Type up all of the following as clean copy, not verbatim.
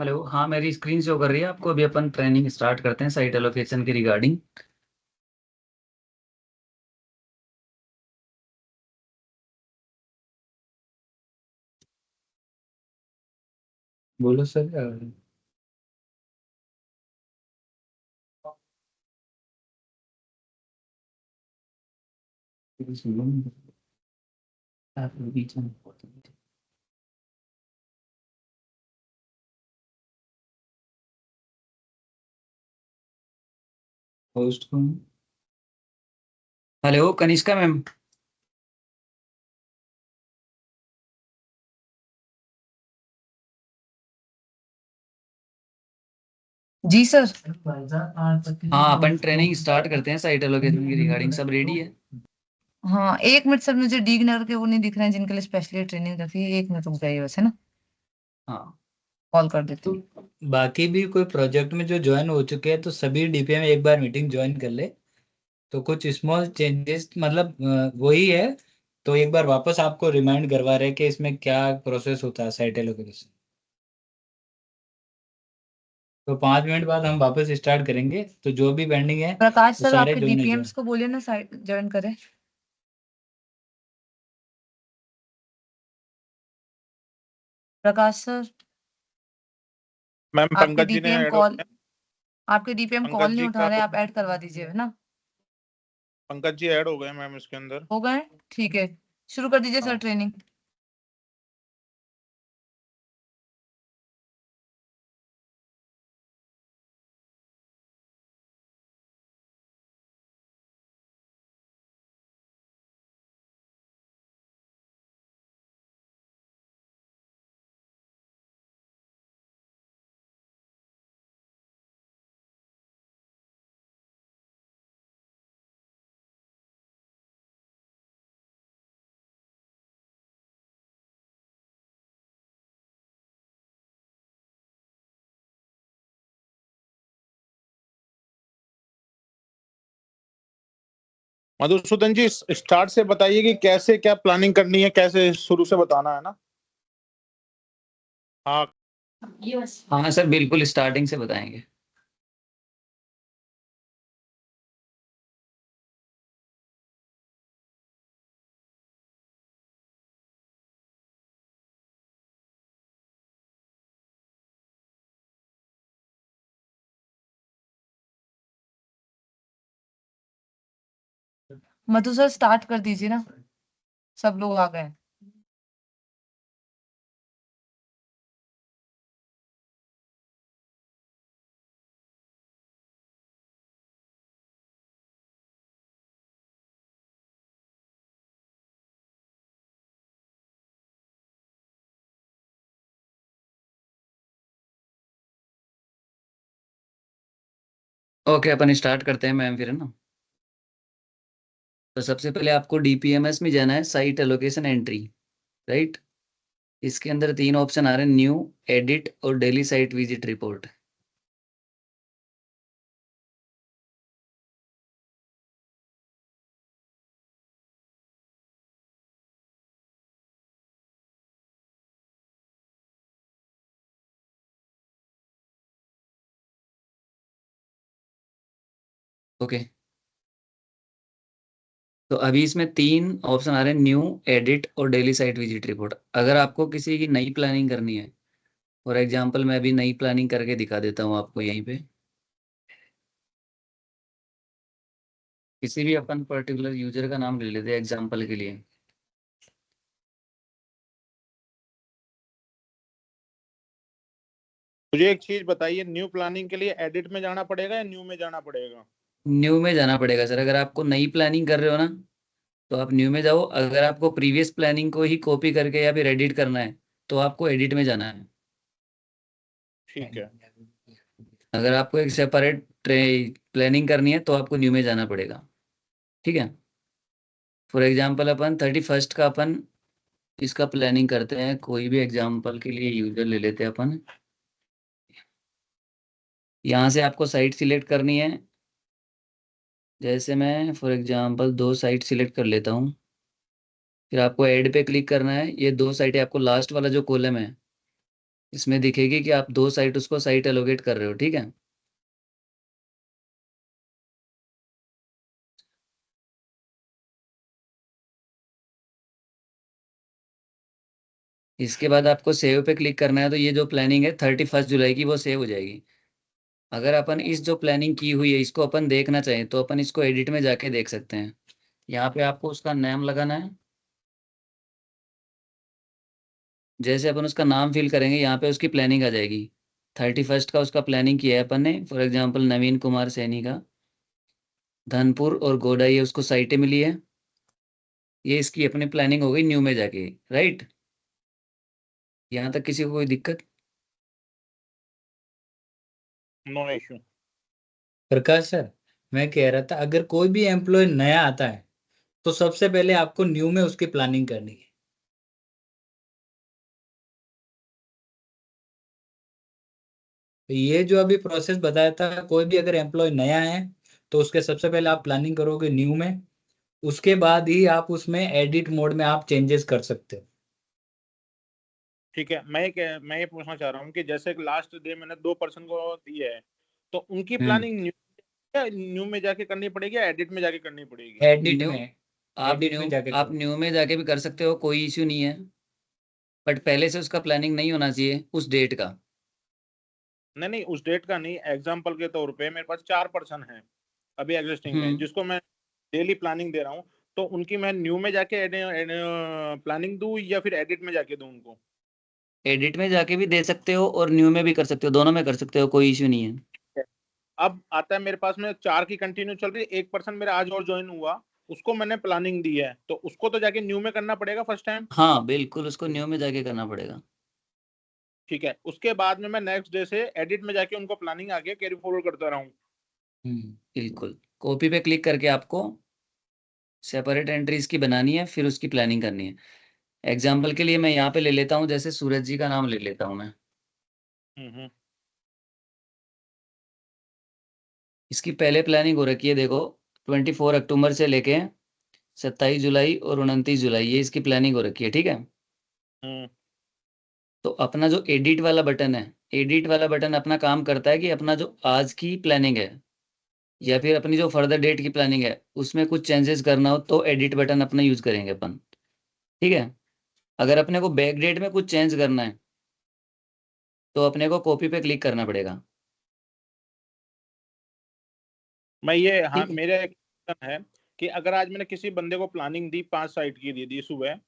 Hello. हाँ, मेरी screen show कर रही है आपको। अभी अपन ट्रेनिंग स्टार्ट करते हैं साइट एलोकेशन के रिगार्डिंग। बोलो सर। होस्ट कौन? Hello, Kanishka ma'am. जी सर। हाँ, अपन ट्रेनिंग स्टार्ट करते हैं साइट एलोकेशन की रिगार्डिंग। सब रेडी है? हाँ, एक मिनट सर, मुझे डी नगर के वो नहीं दिख रहे हैं जिनके लिए स्पेशली ट्रेनिंग रखी है। एक मिनट रुक जाइए बस, है ना। हाँ। कॉल कर देती तो हूँ। बाकी भी कोई प्रोजेक्ट में जो ज्वाइन हो चुके हैं तो सभी डीपीएम एक बार मीटिंग ज्वाइन कर ले। तो कुछ स्मॉल चेंजेस मतलब वही है। तो एक बार वापस आपको रिमाइंड करवा रहे हैं कि इसमें क्या प्रोसेस होता है साइट एलोकेशन। तो 5 मिनट बाद हम वापस स्टार्ट करेंगे, तो जो भी पेंडिंग है प्रकाश वो सर, सारे आपके ज्वाइन हो जाए। डीपीएम्स को बोलिए ना साइड ज्वाइन करें। प्रकाश सर, मैम आपके पंकज जी ने डीपीएम ऐड हो कॉल गए। आपके डीपीएम कॉल पंकज नहीं जी उठा का रहे, आप ऐड करवा दीजिए, है ना। पंकज जी ऐड हो गए मैम इसके अंदर। हो गए? ठीक है, शुरू कर दीजिए सर हाँ। ट्रेनिंग। मधुसूदन जी स्टार्ट से बताइए कि कैसे क्या प्लानिंग करनी है, कैसे शुरू से बताना है ना। हाँ। हाँ सर, बिल्कुल स्टार्टिंग से बताएंगे। मधु सर, स्टार्ट कर दीजिए ना, सब लोग आ गए। ओके, अपन स्टार्ट करते हैं मैम, फिर है ना। तो सबसे पहले आपको डीपीएमएस में जाना है, साइट एलोकेशन एंट्री। राइट। इसके अंदर तीन ऑप्शन आ रहे हैं, न्यू, एडिट और daily site visit report. Okay. तो अभी इसमें तीन ऑप्शन आ रहे हैं, न्यू, एडिट और डेली साइट विजिट रिपोर्ट। अगर आपको किसी की नई प्लानिंग करनी है, फॉर एग्जांपल मैं अभी नई प्लानिंग करके दिखा देता हूँ आपको यहीं पे। किसी भी अपन पर्टिकुलर यूजर का नाम ले लेते हैं एग्जांपल के लिए। मुझे एक चीज बताइए, न्यू प्लानिंग के लिए एडिट में जाना पड़ेगा या न्यू में जाना पड़ेगा? न्यू में जाना पड़ेगा सर। अगर आपको नई प्लानिंग कर रहे हो ना, तो आप न्यू में जाओ। अगर आपको प्रीवियस प्लानिंग को ही कॉपी करके या फिर एडिट करना है, तो आपको एडिट में जाना है। ठीक है। अगर आपको एक सेपरेट प्लानिंग करनी है, तो आपको न्यू में जाना पड़ेगा। ठीक है। फॉर एग्जाम्पल अपन 31st का अपन इसका प्लानिंग करते हैं। कोई भी एग्जाम्पल के लिए यूजर ले लेते हैं अपन। यहाँ से आपको साइट सिलेक्ट करनी है। जैसे मैं फॉर एग्जांपल दो साइट सिलेक्ट कर लेता हूँ। फिर आपको ऐड पे क्लिक करना है। ये दो साइटें आपको, लास्ट वाला जो कॉलम है, इसमें दिखेगी कि आप 2 साइट उसको साइट एलोकेट कर रहे हो, ठीक है। इसके बाद आपको सेव पे क्लिक करना है, तो ये जो प्लानिंग है 31 जुलाई की वो सेव हो जाएगी। अगर अपन इस जो प्लानिंग की हुई है इसको अपन देखना चाहें तो अपन इसको एडिट में जाके देख सकते हैं। यहाँ पे आपको उसका नाम लगाना है। जैसे अपन उसका नाम फिल करेंगे यहाँ पे उसकी प्लानिंग आ जाएगी। 31 का उसका प्लानिंग किया है अपन ने, फॉर एग्जाम्पल नवीन कुमार सैनी का धनपुर और गोडा, ये उसको साइटें मिली है। ये इसकी अपनी प्लानिंग हो गई न्यू में जाके, राइट। यहाँ तक किसी को कोई दिक्कत? No issue. प्रकाश सर, मैं कह रहा था अगर कोई भी एम्प्लॉय नया आता है तो सबसे पहले आपको न्यू में उसकी प्लानिंग करनी है। तो ये जो अभी प्रोसेस बताया था, कोई भी अगर एम्प्लॉय नया है तो उसके सबसे पहले आप प्लानिंग करोगे न्यू में, उसके बाद ही आप उसमें एडिट मोड में आप चेंजेस कर सकते हो। ठीक है, मैं ये पूछना चाह रहा हूँ कि जैसे लास्ट डे मैंने 2 पर्सन को दी है, तो उनकी हम्म। प्लानिंग न्यू में जाके करनी पड़ेगी या एडिट में जाके करनी पड़ेगी? एडिट न्यू में, आप एडिट न्यू में जाके आप करो। न्यू में जाके भी कर सकते हो, कोई इश्यू नहीं है। बट पहले से उसका प्लानिंग नहीं होना चाहिए उस डेट का। नहीं नहीं, उस डेट का नहीं, एग्जाम्पल के तौर पे मेरे पास 4 पर्सन हैं अभी एग्जिस्टिंग में, हम्म। जिसको मैं डेली प्लानिंग दे रहा हूँ। तो उनकी मैं न्यू में जाके प्लानिंग दूं या फिर एडिट में जाके दूं उनको? एडिट में जाके भी दे सकते हो और न्यू में भी कर सकते हो, दोनों में कर सकते हो, कोई इश्यू नहीं है। अब आता है मेरे पास में 4 की कंटिन्यू चल रही है, 1 पर्सन मेरा आज और ज्वाइन हुआ, उसको मैंने प्लानिंग दी है, तो उसको तो जाके न्यू में करना पड़ेगा फर्स्ट टाइम। हाँ बिल्कुल, उसको न्यू में जाके करना पड़ेगा। ठीक है, उसके बाद में मैं नेक्स्ट डे से एडिट में जाके उनको प्लानिंग आगे कैरी फॉरवर्ड करता रहूं। बिल्कुल, कॉपी पे क्लिक करके आपको सेपरेट एंट्रीज की बनानी है, फिर उसकी प्लानिंग करनी है। एग्जाम्पल के लिए मैं यहाँ पे ले लेता हूँ, जैसे सूरज जी का नाम ले लेता हूँ मैं। हम्म। इसकी पहले प्लानिंग हो रखी है देखो, 24 अक्टूबर से लेके 27 जुलाई और 29 जुलाई, ये इसकी प्लानिंग हो रखी है, ठीक है। हम्म। तो अपना जो एडिट वाला बटन है, एडिट वाला बटन अपना काम करता है कि अपना जो आज की प्लानिंग है या फिर अपनी जो फर्दर डेट की प्लानिंग है उसमें कुछ चेंजेस करना हो तो एडिट बटन अपना यूज करेंगे अपन, ठीक है। अगर अपने को बैक डेट में कुछ चेंज करना है तो अपने को कॉपी पे क्लिक करना पड़ेगा, मैं ये, हाँ, ठीक है। मेरा एक क्वेश्चन है कि अगर आज मैंने किसी बंदे को प्लानिंग दी, 5 साइट की दी दी सुबह,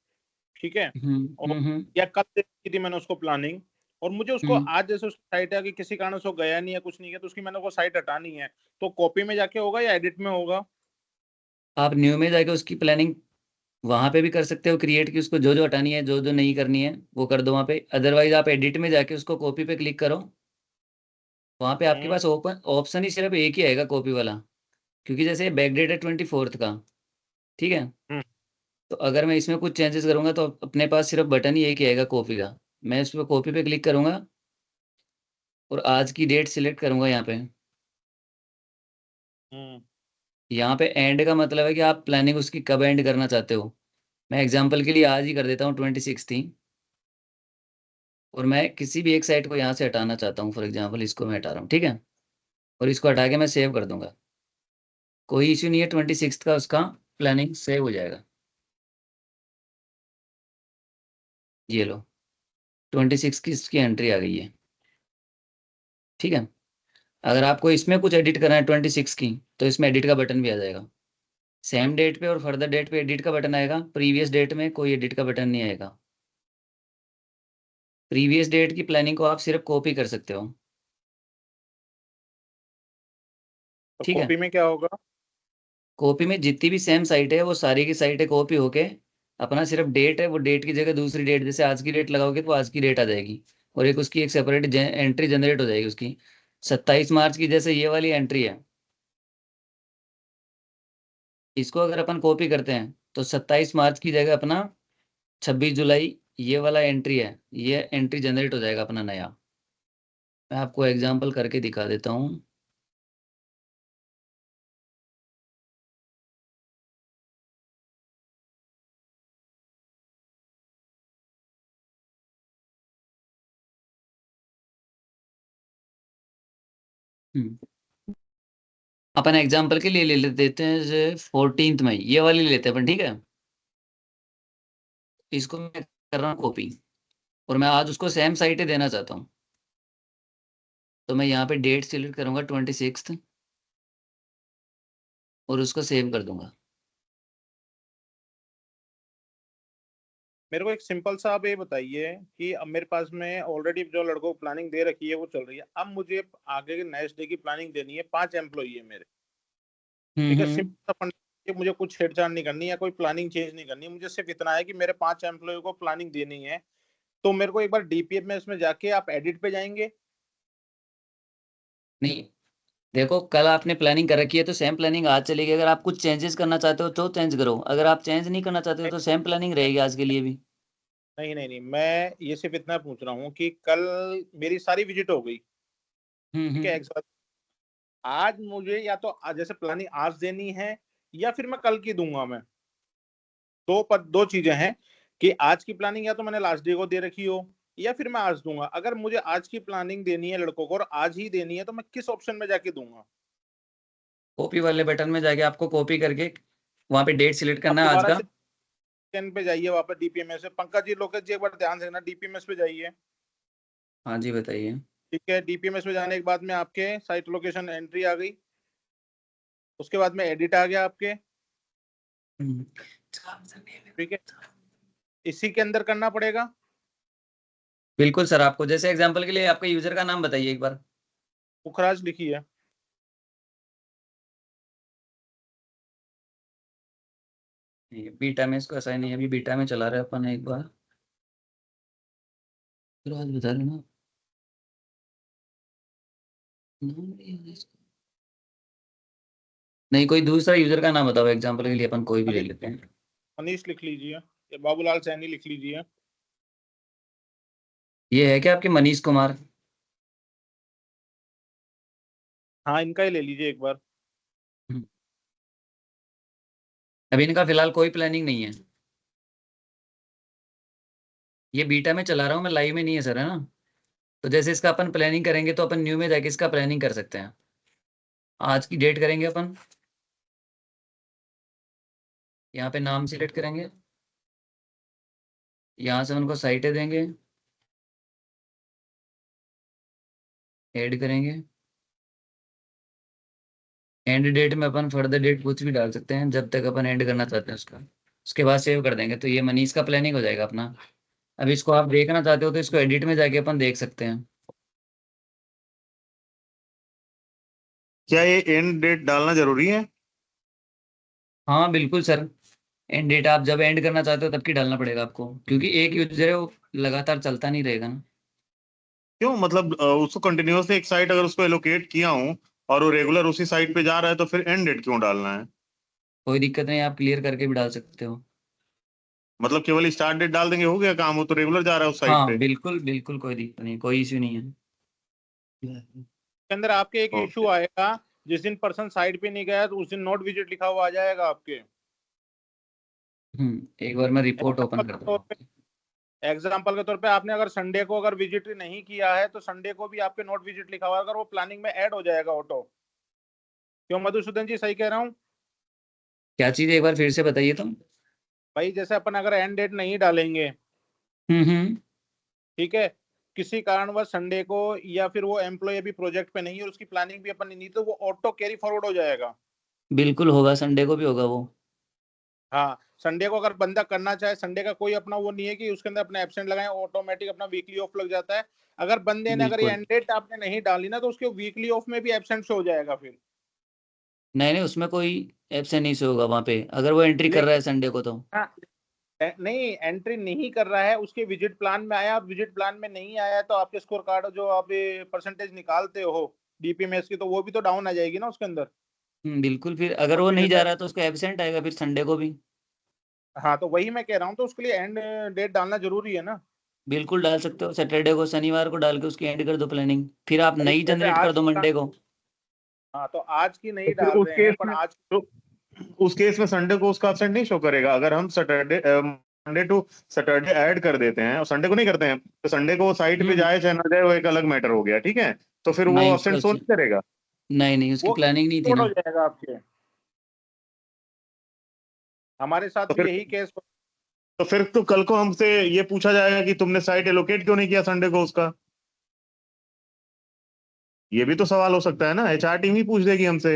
ठीक है, और हम्म। या कल की थी मैंने उसको प्लानिंग, और मुझे उसको हम्म। आज जैसे उसकी साइट है कि किसी कारण से वो गया नहीं है, कुछ नहीं है, तो उसकी मैंने वो साइट हटानी है, तो कॉपी में जाके होगा या एडिट में होगा? आप न्यू में जाके उसकी प्लानिंग वहां पे भी कर सकते हो क्रिएट की, उसको जो जो हटानी है जो जो नहीं करनी है वो कर दो वहां पे। अदरवाइज आप एडिट में जाके उसको कॉपी पे क्लिक करो, वहां पे आपके हम्म। पास ओपन ऑप्शन ही सिर्फ एक ही आएगा कॉपी वाला, क्योंकि जैसे बैक डेट है 24 का, ठीक है। हम्म। तो अगर मैं इसमें कुछ चेंजेस करूंगा तो अपने पास सिर्फ बटन ही एक ही आएगा कॉपी का। मैं इस पर कॉपी पे क्लिक करूंगा और आज की डेट सिलेक्ट करूंगा यहाँ पे। हम्म। यहाँ पे एंड का मतलब है कि आप प्लानिंग उसकी कब एंड करना चाहते हो। मैं एग्जांपल के लिए आज ही कर देता हूँ, 26 थी और मैं किसी भी एक साइट को यहाँ से हटाना चाहता हूँ, फॉर एग्जांपल इसको मैं हटा रहा हूँ, ठीक है। और इसको हटा के मैं सेव कर दूंगा, कोई इश्यू नहीं है, 26 का उसका प्लानिंग सेव हो जाएगा। ये लो, 26 की इसकी एंट्री आ गई है, ठीक है। अगर आपको इसमें कुछ एडिट करना है 26 की तो इसमें एडिट का बटन भी आ जाएगा। सेम डेट पे और फर्दर डेट पे एडिट का बटन आएगा, प्रीवियस डेट में कोई एडिट का बटन नहीं आएगा। प्रीवियस डेट की प्लानिंग को आप सिर्फ कॉपी कर सकते हो, तो ठीक है। कॉपी में क्या होगा? कॉपी में जितनी भी सेम साइट है वो सारी की साइटें कॉपी होके अपना सिर्फ डेट है, वो डेट की जगह दूसरी डेट, जैसे आज की डेट लगाओगे तो आज की डेट आ जाएगी और एक उसकी एक सेपरेट एंट्री जनरेट हो जाएगी उसकी। 27 मार्च की जैसे ये वाली एंट्री है, इसको अगर अपन कॉपी करते हैं तो 27 मार्च की जगह अपना 26 जुलाई ये वाला एंट्री है, ये एंट्री जनरेट हो जाएगा अपना नया। मैं आपको एग्जांपल करके दिखा देता हूँ। अपन एग्जाम्पल के लिए ले देते हैं 14 मई, ये वाली लेते हैं अपन, ठीक है। इसको मैं कर रहा हूँ कॉपी, और मैं आज उसको सेम साइट ही देना चाहता हूँ। तो मैं यहाँ पे डेट सिलेक्ट करूंगा 26, और उसको सेव कर दूंगा। मेरे को एक सिंपल सा आप ये बताइए कि अब मेरे पास में ऑलरेडी जो लड़कों को प्लानिंग दे रखी है वो चल रही है, अब मुझे आगे के नेक्स्ट डे की प्लानिंग देनी है, 5 एम्प्लॉई है मेरे, ठीक है। सिंपल सा फंडा है कि मुझे कुछ छेड़छाड़ नहीं करनी है, कोई प्लानिंग चेंज नहीं करनी है, मुझे सिर्फ इतना है कि मेरे 5 एम्प्लॉय को प्लानिंग देनी है। तो मेरे को एक बार डीपीएमएस में जाके आप एडिट पे जाएंगे। नहीं, देखो कल आपने प्लानिंग कर रखी है तो सेम प्लानिंग आज चलेगी। अगर आप कुछ चेंजेस करना चाहते हो तो चेंज करो, अगर आप चेंज नहीं करना चाहते हो तो सेम प्लानिंग रहेगी आज के लिए भी। नहीं नहीं नहीं, मैं ये सिर्फ इतना पूछ रहा हूँ कि कल मेरी सारी विजिट हो गई, ठीक है, एक साथ। आज मुझे या तो जैसे प्लानिंग आज देनी है या फिर मैं कल की दूंगा। मैं दो चीजें हैं कि आज की प्लानिंग या तो मैंने लास्ट डे को दे रखी हो या फिर मैं आज दूंगा। अगर मुझे आज की प्लानिंग देनी है लड़कों को और आज ही देनी है तो मैं किस ऑप्शन में जाके दूंगा? कॉपी वाले बटन में जाके आपको कॉपी करके वहां पे डेट सिलेक्ट अब करना है आज दोबारा का। से स्कैन पे जाइए, वापस डीपीएमएस पे। पंकज जी, लोकेश जी, एक बार ध्यान देना, डीपीएमएस पे जाइए। हाँ जी, बताइए। ठीक है, डीपीएमएस पे जाने के बाद में आपके साइट लोकेशन एंट्री आ गई, उसके बाद में एडिट आ गया आपके, ठीक है। इसी के अंदर करना पड़ेगा। बिल्कुल सर, आपको जैसे एग्जांपल के लिए आपका यूजर का नाम बताइए एक बार। पुखराज लिखी है। बीटा में इसको असाइन नहीं है, अभी बीटा में चला रहे हैं अपन। एक बार फिर आज बता रहे ना, नाम नहीं है इसका। नहीं, कोई दूसरा यूजर का नाम बताओ एग्जांपल के लिए, अपन कोई भी ले लेते हैं। मनीष लिख लीजिए या बाबूलाल सैनी लिख लीजिए। ये है क्या आपके मनीष कुमार? हाँ, इनका ही ले लीजिए एक बार। अभी इनका फिलहाल कोई प्लानिंग नहीं है, ये बीटा में चला रहा हूँ मैं, लाइव में नहीं है सर, है ना। तो जैसे इसका अपन प्लानिंग करेंगे तो अपन न्यू में जाके इसका प्लानिंग कर सकते हैं। आज की डेट करेंगे अपन, यहाँ पे नाम सिलेक्ट करेंगे, यहाँ से उनको साइटें देंगे, ऐड करेंगे। एंड डेट में अपन फर्दर डेट कुछ भी डाल सकते हैं जब तक अपन एंड करना चाहते हैं उसका। उसके बाद सेव कर देंगे तो ये मनीष का प्लानिंग हो जाएगा अपना। अब इसको आप देखना चाहते हो तो इसको एडिट में जाके अपन देख सकते हैं। क्या ये एंड डेट डालना जरूरी है? हाँ बिल्कुल सर, एंड डेट आप जब एंड करना चाहते हो तब की डालना पड़ेगा आपको, क्योंकि एक यूजर है वो लगातार चलता नहीं रहेगा ना। क्यों, मतलब उसको कंटिन्यूअसली एक साइट अगर उसको एलोकेट किया हूँ और वो रेगुलर उसी साइट पे जा रहा है तो फिर एंड डेट क्यों डालना है? कोई दिक्कत नहीं, आप क्लियर करके भी डाल सकते हो। मतलब केवल स्टार्ट डेट डाल देंगे हो गया काम, वो तो रेगुलर जा रहा है उस साइट हाँ पे। बिल्कुल बिल्कुल, कोई दिक्कत नहीं, कोई इश्यू नहीं है। के अंदर आपके एक इशू ओके। आएगा, जिस दिन पर्सन साइट पे नहीं गया तो उस दिन नोट विजिट लिखा हुआ आ जाएगा आपके। एक बार मैं रिपोर्ट ओपन कर दूंगा। एग्जाम्पल के तौर पे आपने अगर संडे को अगर विजिट नहीं किया है तो संडे को भी आपके नोट विजिट लिखा हुआ है, अगर वो प्लानिंग में ऐड हो जाएगा ऑटो। क्यों मधुसूदन जी, सही कह रहा हूँ? क्या चीज, एक बार फिर से बताइए तुम। भाई जैसे अपन अगर एंड डेट नहीं डालेंगे, हम्म। ठीक है, किसी कारणवश संडे को, या फिर वो एम्प्लॉय अभी प्रोजेक्ट पे नहीं है और उसकी प्लानिंग भी अपन नहीं, तो वो ऑटो कैरी फॉरवर्ड हो जाएगा। बिल्कुल होगा, संडे को भी होगा वो। हाँ, संडे को अगर बंदा करना चाहे, संडे का कोई अपना वो नहीं है कि उसके अंदर अपना एब्सेंट लगाए, ऑटोमेटिक अपना वीकली ऑफ लग जाता है। अगर बंदे ने अगर ये बिल्कुल। एंड डेट आपने नहीं डाली ना तो उसके वीकली ऑफ में भी एब्सेंट शो हो जाएगा फिर। नहीं नहीं, उसमें कोई एब्सेंट नहीं से होगा वहां पे, अगर वो एंट्री कर रहा है लेकिन संडे को तो। हाँ, नहीं एंट्री नहीं कर रहा है, उसके विजिट प्लान में आया, विजिट प्लान में नहीं आया तो आपके स्कोर कार्ड जो आप परसेंटेज निकालते हो डीपीएमएस की, तो वो भी तो डाउन आ जाएगी ना उसके अंदर। बिल्कुल, फिर अगर वो नहीं जा रहा है तो उसका एब्सेंट आएगा फिर संडे को भी। हाँ, तो वही मैं कह रहा हूँ, तो उसके लिए एंड डेट डालना जरूरी है ना। बिल्कुल डाल सकते हो, सैटरडे को, शनिवार को डाल के उसकी एंड कर दो प्लानिंग, फिर आप भाई नई जैसे जनरेट कर आज दो मंडे को। हाँ, तो आज की नहीं तो फिर डाल उस रहे हैं केस पर में आज। तो उस केस में संडे को उसका एब्सेंट नहीं शो करेगा। अगर हम Saturday Monday to Saturday add कर देते हैं और संडे को नहीं करते हैं तो संडे को वो साइट पे हम्म जाए चाहे ना जाए वो एक अलग मैटर हो गया, ठीक है। तो फिर वो नहीं, एब्सेंट शो नहीं करेगा। नहीं उसकी वो प्लानिंग नहीं थी लोड ना। हो जाएगा आपके। हमारे साथ तो भी फिर यही केस। तो फिर तो कल को हमसे ये पूछा जाएगा कि तुमने साइट एलोकेट क्यों नहीं किया संडे को उसका। ये भी तो सवाल हो सकता है ना, एचआर टीम ही पूछ देगी हमसे।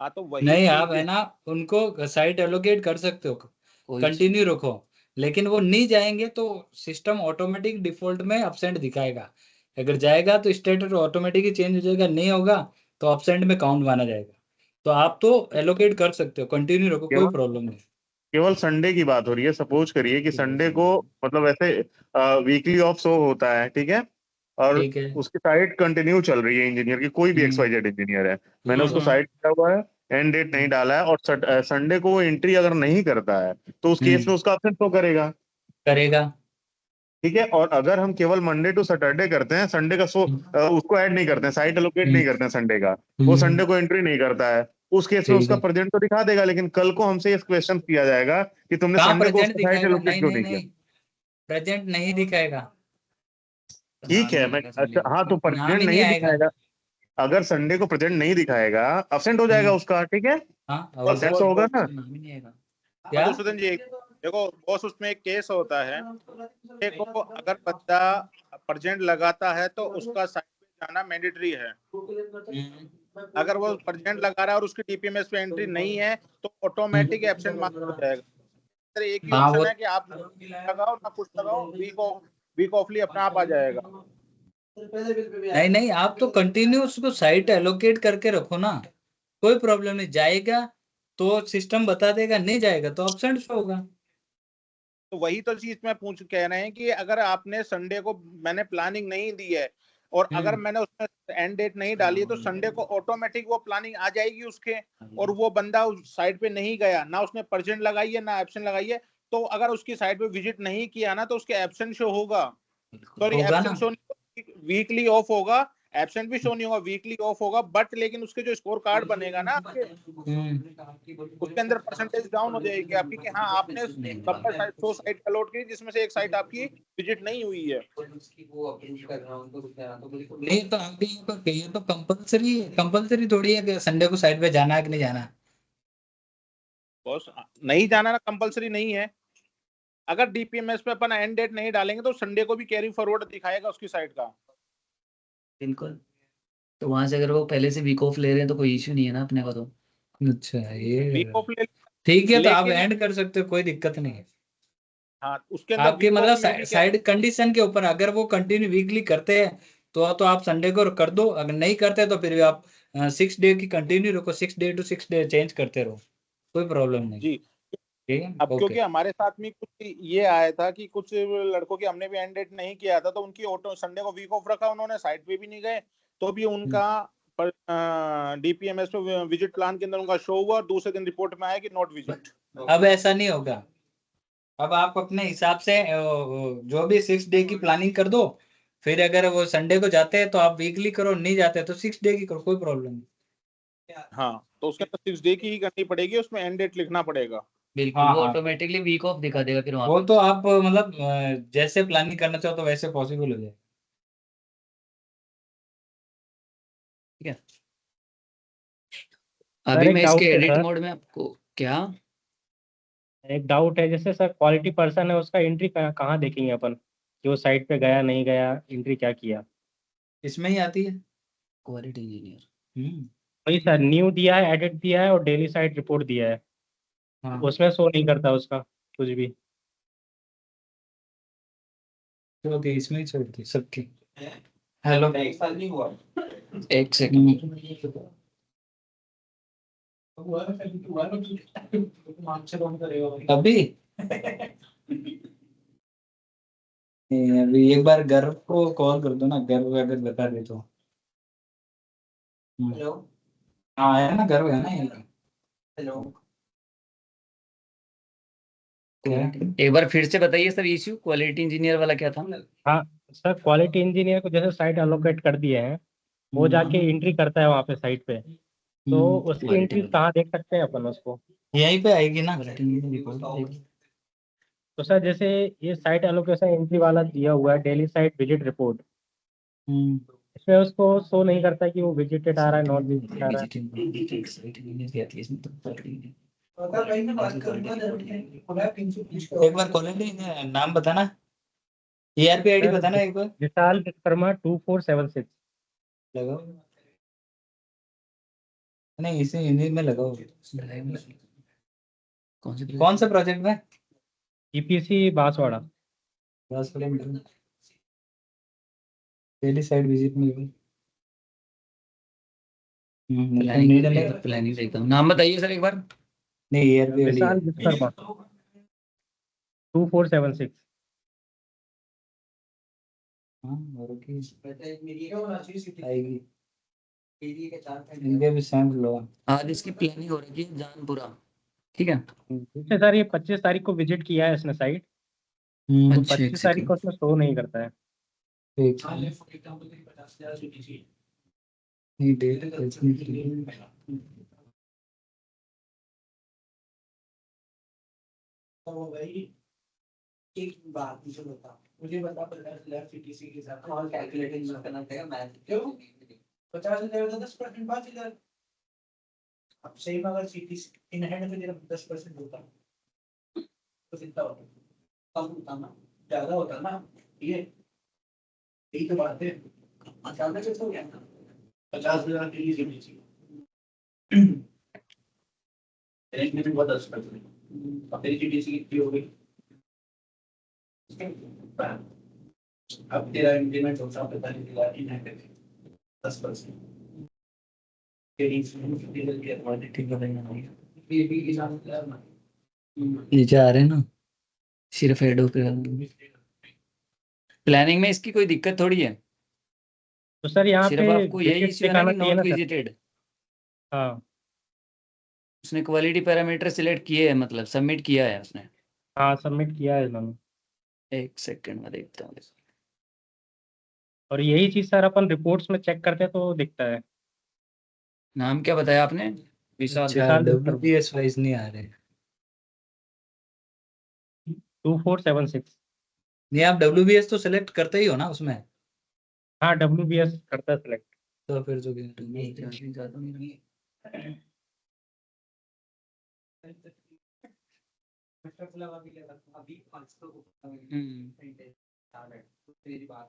हाँ तो वही नहीं, चीज आप है ना उनको साइट एलोकेट कर सकते हो, कोई कंटिन्यू रखो, लेकिन वो नहीं जाएंगे तो सिस्टम ऑटोमेटिक डिफॉल्ट में अब्सेंट दिखाएगा। अगर जाएगा तो स्टेटस ऑटोमेटिक ही चेंज हो जाएगा, नहीं होगा तो अब्सेंट में काउंट माना जाएगा। तो आप तो एलोकेट कर सकते हो, कंटिन्यू रखो, कोई केवल प्रॉब्लम नहीं। केवल संडे की बात हो रही है। सपोज करिए कि संडे को मतलब ऐसे वीकली ऑफ शो होता है, ठीक है, और ठीक है। उसकी साइट कंटिन्यू चल रही है, इंजीनियर की, कोई भी हम्म, XYZ इंजीनियर है, मैंने उसको हम्म, साइट किया हुआ है, एंड डेट नहीं डाला है, और संडे को वो एंट्री अगर नहीं करता है तो उस केस में उसका अब्सेंट शो करेगा। करेगा। ठीक है, और अगर हम केवल मंडे टू सैटरडे करते हैं, संडे का शो उसको ऐड नहीं करते हैं, साइट एलोकेट नहीं करते हैं संडे का, वो संडे को एंट्री नहीं करता है, उस केस में ठीक उसका है। प्रेजेंट तो दिखा देगा, लेकिन कल को हमसे इस क्वेश्चन किया जाएगा कि तुमने कहाँ संडे को प्रेजेंट उसका साइट दिखाएगा? एलोकेट नहीं क्यों नहीं नहीं किया। नहीं, प्रेजेंट नहीं दिखाएगा। ठीक है, मैं अच्छा, हाँ, तो नाम प्रेजेंट ही नहीं नहीं आएगा। दिखाएगा। अगर संडे को प्रेजेंट नहीं दिखाएगा, अब्सेंट हो जाएगा उसका, ठीक है, हाँ, बॉस अब्सेंट बॉस तो होगा बॉस ना। नाम ही नहीं आएगा। क्या? मधुसूदन जी, देखो बॉस, उसमें एक केस होता है। देखो, अगर बंदा प्रेजेंट लगाता है तो उसका साइट पे जाना मैंडेटरी है। अगर वो प्रेजेंट लगा रहा है और उसकी टीपीएमएस पे एंट्री नहीं है तो ऑटोमेटिक एब्सेंट मार्क हो जाएगा। एक ही हाँ, वो ऑप्शन है कि आप लगाओ ना कुछ लगाओ, वीक ऑफली अपना आप आ जाएगा। नहीं नहीं, आप तो कंटिन्यू उसको साइट एलोकेट करके रखो ना, कोई प्रॉब्लम नहीं। जाएगा तो सिस्टम बता देगा, नहीं जाएगा तो अब्सेंट शो होगा। तो वही तो चीज मैं कह रहे हैं कि अगर आपने संडे को, मैंने प्लानिंग नहीं दी है और अगर मैंने उसमें एंड डेट नहीं डाली है तो संडे को ऑटोमेटिक वो प्लानिंग आ जाएगी उसके, और वो बंदा उस साइट पे नहीं गया ना, उसने परसेंट लगाई है ना एब्सेंट लगाई है, तो अगर उसकी साइट पे विजिट नहीं किया ना तो उसके एब्सेंट शो होगा। सॉरी, होगा ना। एब्सेंट शो नहीं, वीकली ऑफ होगा। एब्सेंट भी शो नहीं होगा, वीकली ऑफ होगा, बट लेकिन उसके जो स्कोर कार्ड बनेगा ना आपके, उसके अंदर परसेंटेज डाउन हो जाएगी आपकी कि हाँ आपने 100 साइट अलॉट की जिसमें से एक साइट आपकी विजिट नहीं हुई है। नहीं तो आपके ये तो कंपलसरी थोड़ी है कि संडे को साइट पे जाना है कि नहीं जाना। बॉस, नहीं जाना ना कंपलसरी नहीं है। अगर डीपीएमएस पे अपन एंड डेट नहीं डालेंगे तो संडे को भी कैरी फॉरवर्ड दिखाएगा उसकी साइट का। बिल्कुल। तो वहां से अगर वो पहले से वीक ऑफ ले रहे हैं तो कोई इश्यू नहीं है ना अपने को तो। अच्छा, ये वीक ऑफ ले, ठीक है, तो आप लेकिन एंड कर सकते हो, कोई दिक्कत नहीं है। हाँ उसके अंदर आपके वीक ऑफ मतलब में भी क्या, साइड कंडीशन के ऊपर, अगर वो कंटिन्यू वीकली करते हैं तो आप संडे को कर दो, अगर नहीं करते तो फिर भी आप 6 डे की कंटिन्यू रखो, 6 डे टू 6 डे चेंज करते रहो, कोई प्रॉब्लम नहीं। जी। ठीक है, अब ओके। क्योंकि हमारे साथ में कुछ ये आया था कि कुछ लड़कों की हमने भी एंड डेट नहीं किया था तो उनकी ऑटो संडे को वीक ऑफ रखा, उन्होंने साइट पे भी नहीं गए, तो भी उनका डीपीएमएस पे विजिट प्लान के अंदर उनका शो हुआ और दूसरे दिन रिपोर्ट में आया कि नॉट विजिट। अब ऐसा नहीं होगा। अब आप अपने हिसाब से जो भी 6 डे की प्लानिंग कर दो, फिर अगर वो संडे को जाते हैं तो आप वीकली करो, नहीं जाते तो 6 डे की करो, कोई प्रॉब्लम नहीं। हाँ, तो उसके अंदर 6 डे की ही करनी पड़ेगी, उसमें एंड डेट लिखना पड़ेगा। बिल्कुल, हाँ वो हाँ, ऑटोमेटिकली वीक ऑफ दिखा देगा फिर वहां वो पे। तो आप मतलब जैसे प्लानिंग करना चाहो तो वैसे पॉसिबल हो जाए। ठीक है। सर अभी एक मैं इसके डाउट है एडिट सर, मोड में आपको क्या। एक डाउट है, जैसे सर क्वालिटी पर्सन है उसका एंट्री कहाँ देखेंगे अपन कि वो साइट पे गया नहीं गया, एंट्री क्या किया। इसमें ही आती है। Quality engineer. वही सर, न्यू दिया है, एडिट दिया है और डेली साइट रिपोर्ट दिया है, हाँ, उसमें शो नहीं करता उसका कुछ भी। तो ओके, इसमें ही चलती सबकी। हेलो, एक सेकंड। अभी नहीं, अभी एक बार गर्व को कॉल कर दो ना, गर्व अगर बता दे तो। हेलो, हाँ है ना, गर्व है ना ये। हेलो, एक बार फिर से बताइए सर, इश्यू क्वालिटी इंजीनियर वाला क्या था। हाँ सर, क्वालिटी इंजीनियर को जैसे साइट एलोकेट कर दिए हैं, वो जाके एंट्री करता है वहाँ पे साइट पे, तो उसकी क्वालिटी एंट्री कहाँ देख सकते हैं अपन उसको। यहीं पे आएगी ना। तो सर जैसे ये साइट एलोकेशन एंट्री वाला दिया हुआ है, डेली साइट विजिट रिपोर्ट, उसमें उसको शो नहीं करता कि वो विजिटेड आ रहा है, नॉन विजिटेड आ रहा है। एक बार क्वालिटी नाम बताना, ERP आईडी सर बताना एक बार। विशाल विश्वकर्मा 2476। लगाओ, नहीं इसे हिंदी में लगाओ। कौन सा प्रोजेक्ट में? EPC बांसवाड़ा। बस पहली साइड विजिट में नहीं डलेगा। प्लानिंग देखता हूँ, नाम बताइए सर एक बार। नहीं ERP आईडी विशाल विश्वकर्मा 2476। हाँ और की आएगी, इनके भी सैंपल लो। आज इसकी प्लानिंग हो रही है जानपुरा, ठीक है। जैसे सर ये 25 तारीख को विजिट किया है इसने साइट, तो अच्छा, 25 तारीख को उसमें शो नहीं करता है। ठीक नहीं डेट एक बात मुझे बता 50,000 CTC के साथ और कैलकुलेटिंग करना पड़ेगा मैथ क्यों 50,000 तो 10% 5,000। अब सही में अगर CTC इन हैंड में तेरा 10% होता तो कितना होता? कम होता ना, ज्यादा होता ना। ये यही तो बात है, अचानक से हो गया ना 50,000 के लिए CTC एक में बहुत 10%। अब तेरी CTC कितनी हो गई? अब तेरा इंक्रीमेंट होता है 45,000 इन हैंड में 10%। नीचे आ रहे हैं ना, सिर्फ हेडो पे। प्लानिंग में इसकी कोई दिक्कत थोड़ी है, तो सर यहाँ सिर्फ पे आपको यही विजिट इश्यू है ना दिखाना कि चाहिए नॉट ना सर। विजिटेड। हाँ उसने क्वालिटी पैरामीटर सिलेक्ट किए हैं, मतलब सबमिट किया है उसने। हाँ सबमिट किया है इन्होंने। एक सेकंड में देखता हूँ। और यही चीज सर अपन रिपोर्ट्स में चेक करते हैं तो दिखता है। नाम क्या बताया आपने? विशाल। विशाल WPS वाइज नहीं आ रहे। 2476। नहीं आप WBS तो सिलेक्ट करते ही हो ना उसमें, हाँ WBS करता है सिलेक्ट। तो फिर जो हम्म,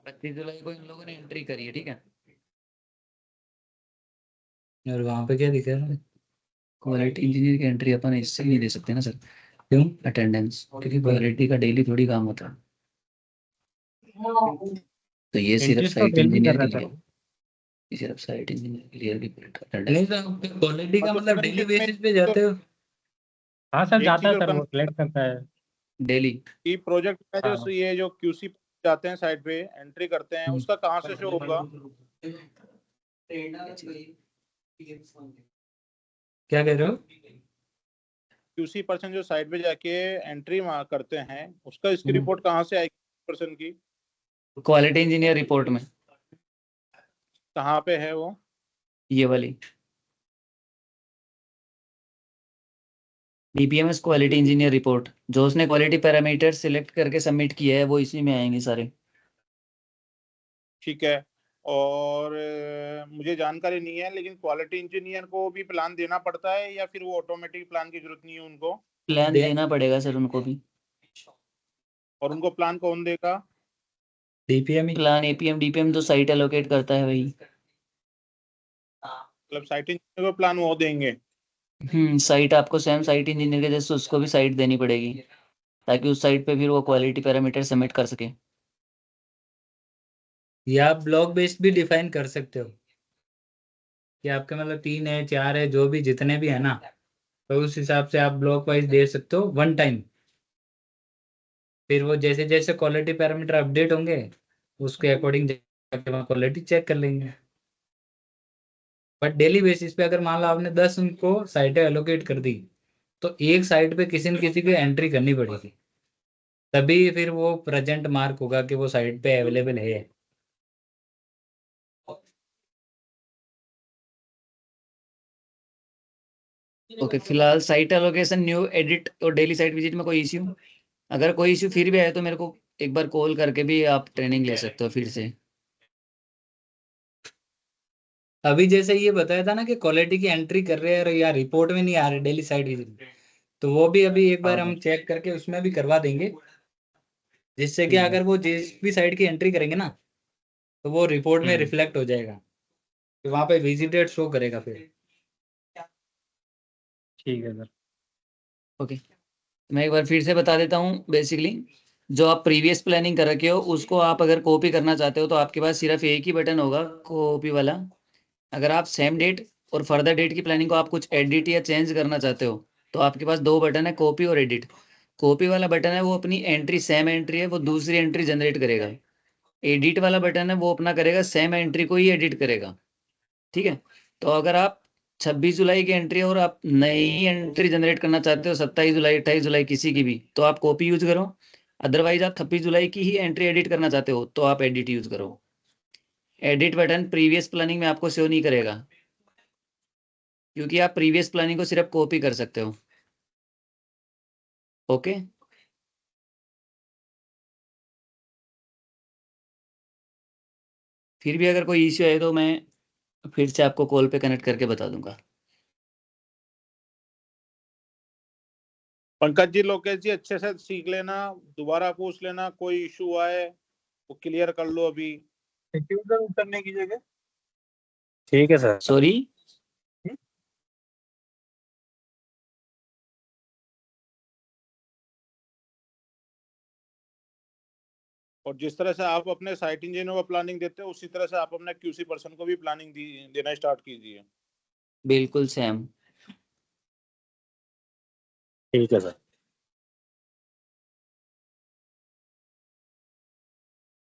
25 जुलाई को इन लोगों ने एंट्री करी है, ठीक है। और वहाँ पे क्या दिखा रहा है? क्वालिटी इंजीनियर की एंट्री अपन इससे नहीं दे सकते ना सर, क्यों? अटेंडेंस, क्योंकि क्वालिटी का डेली थोड़ी काम होता है। तो ये सिर्फ एंट्रीज तो साइट डेली इंजीनियर कर के रहा लिए, है ये सिर्फ साइट इंजीनियर के लिए नहीं तो क्वालिटी का मतलब डेली बेसिस पे जाते हो? हाँ सर एक जाता चीज है और सर, वो confirm सिलेक्ट करता है। डेली। कि प्रोजेक्ट में जो हाँ। ये जो QC जाते हैं साइट पे एंट्री करते हैं उसका कहाँ से शो होगा? क्या कह रहे हो? QC पर्सन जो साइट पे जाके एंट्री करते हैं उसका इसकी रिपोर्ट कहाँ से आएगी पर्सन की? क्वालिटी इंजीनियर रिपोर्ट में, कहाँ पे है वो? ये वाली DPMS क्वालिटी इंजीनियर रिपोर्ट, जो उसने क्वालिटी पैरामीटर सिलेक्ट करके सबमिट किया है वो इसी में आएंगे सारे। ठीक है। और मुझे जानकारी नहीं है, लेकिन क्वालिटी इंजीनियर को भी प्लान देना पड़ता है या फिर वो ऑटोमेटिक प्लान की जरूरत नहीं है उनको? प्लान देना पड़ेगा सर उनको भी। और उनको प्लान कौन देगा? DPM ही। प्लान APM DPM तो साइट एलोकेट करता है वही। मतलब साइट इंजीनियर को प्लान वो देंगे? साइट आपको सेम साइट इंजीनियर के जैसे उसको भी साइट देनी पड़ेगी, ताकि उस साइट पे फिर वो क्वालिटी पैरामीटर सबमिट कर सके। या आप ब्लॉक बेस्ड भी डिफाइन कर सकते हो कि आपके मतलब 3 है 4 है जो भी जितने भी है ना, तो उस हिसाब से आप ब्लॉक वाइज दे सकते हो वन टाइम। फिर वो जैसे जैसे क्वालिटी पैरामीटर अपडेट होंगे उसके अकॉर्डिंग जाके वहाँ क्वालिटी चेक कर लेंगे। बट डेली बेसिस पे अगर मान लो आपने 10 उनको साइटें एलोकेट कर दी तो एक साइट पे किसी न किसी को एंट्री करनी पड़ेगी, तभी फिर वो प्रेजेंट मार्क होगा कि वो साइट पे अवेलेबल है। ओके, फिलहाल साइट एलोकेशन, न्यू एडिट और डेली साइट विजिट में कोई इश्यू? अगर कोई इश्यू फिर भी आए तो मेरे को एक बार कॉल करके भी आप ट्रेनिंग ले सकते हो फिर से। अभी जैसे ये बताया था ना कि क्वालिटी की एंट्री कर रहे हैं और या रिपोर्ट में नहीं आ रहे डेली साइट विजिट, तो वो भी अभी एक बार हाँ। हम चेक करके उसमें भी करवा देंगे, जिससे कि अगर वो जिस भी साइड की एंट्री करेंगे ना तो वो रिपोर्ट में रिफ्लेक्ट हो जाएगा, तो वहाँ पे विजिटेड शो करेगा फिर। ठीक है सर। ओके, मैं एक बार फिर से बता देता हूँ। बेसिकली जो आप प्रीवियस प्लानिंग कर रखे हो उसको आप अगर कॉपी करना चाहते हो तो आपके पास सिर्फ एक ही बटन होगा, कॉपी वाला। अगर आप सेम डेट और फर्दर डेट की प्लानिंग को आप कुछ एडिट या चेंज करना चाहते हो तो आपके पास दो बटन है, कॉपी और एडिट। कॉपी वाला बटन है वो अपनी एंट्री, सेम एंट्री है वो दूसरी एंट्री जनरेट करेगा। एडिट वाला बटन है वो अपना करेगा सेम एंट्री को ही एडिट करेगा। ठीक है, तो अगर आप 26 जुलाई की एंट्री और आप नई एंट्री जनरेट करना चाहते हो 27 जुलाई 28 जुलाई किसी की भी, तो आप कॉपी यूज करो। अदरवाइज आप 26 जुलाई की ही एंट्री एडिट करना चाहते हो तो आप एडिट यूज करो। एडिट बटन प्रीवियस प्लानिंग में आपको शो नहीं करेगा, क्योंकि आप प्रीवियस प्लानिंग को सिर्फ कॉपी कर सकते हो। ओके, फिर भी अगर कोई इश्यू है तो मैं फिर से आपको कॉल पे कनेक्ट करके बता दूंगा। पंकज जी, लोकेश जी, अच्छे से सीख लेना, दोबारा पूछ लेना, कोई इशू आए वो क्लियर कर लो अभी। करने की जगह ठीक है सर। सॉरी, और जिस तरह से आप अपने साइट इंजीनियर को प्लानिंग देते हो उसी तरह से आप अपने क्यूसी पर्सन को भी प्लानिंग देना स्टार्ट कीजिए। बिल्कुल सेम। ठीक है सर।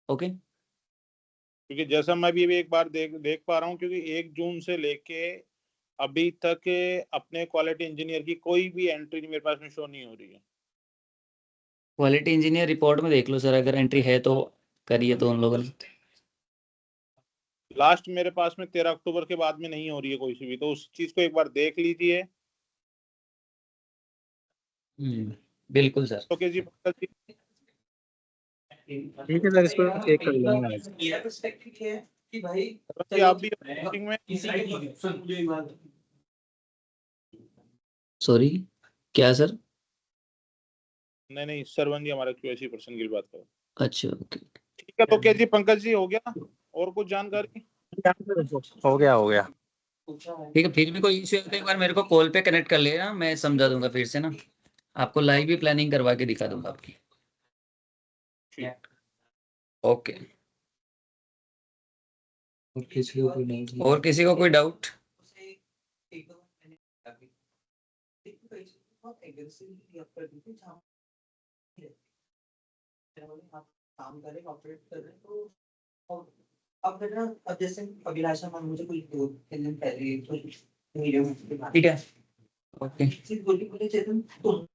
ओके, क्योंकि जैसा मैं भी एक बार देख पा रहा हूँ, क्योंकि 1 जून से लेके अभी तक अपने क्वालिटी इंजीनियर की कोई भी एंट्री मेरे पास में शो नहीं हो रही है। क्वालिटी इंजीनियर रिपोर्ट में देख लो सर, अगर एंट्री है तो करिए तो उन लोगों ने। लास्ट मेरे पास में 13 अक्टूबर के बाद में नहीं हो रही है कोई सी भी, तो उस चीज को एक बार देख लीजिए। बिल्कुल सर। ओके जी, पंकज जी। ठीक है सर, इसको चेक कर लेंगे आज। मेरा पर्सपेक्टिव ये है कि भाई कि आप भी मीटिंग में सॉरी, क्या सर? नहीं सरवन जी हमारा क्यूएसी पर्सन की बात करो। अच्छा, ओके। ठीक है, ओके जी, पंकज जी हो गया, और कुछ जानकारी? हो गया हो गया। ठीक है, फिर भी कोई इश्यू है तो एक बार मेरे को कॉल पे कनेक्ट कर लेना, मैं समझा दूंगा फिर से ना, आपको लाइव भी प्लानिंग करवा के दिखा दूंगा आपकी। ओके, और किसी को कोई नहीं और किसी को कोई डाउट? काम करें, ऑपरेट कर रहे तो अब ना, अब जैसे अभिलाषा मान मुझे कोई 2-3 दिन पहले ठीक है, ओके। बोली चेतन तुम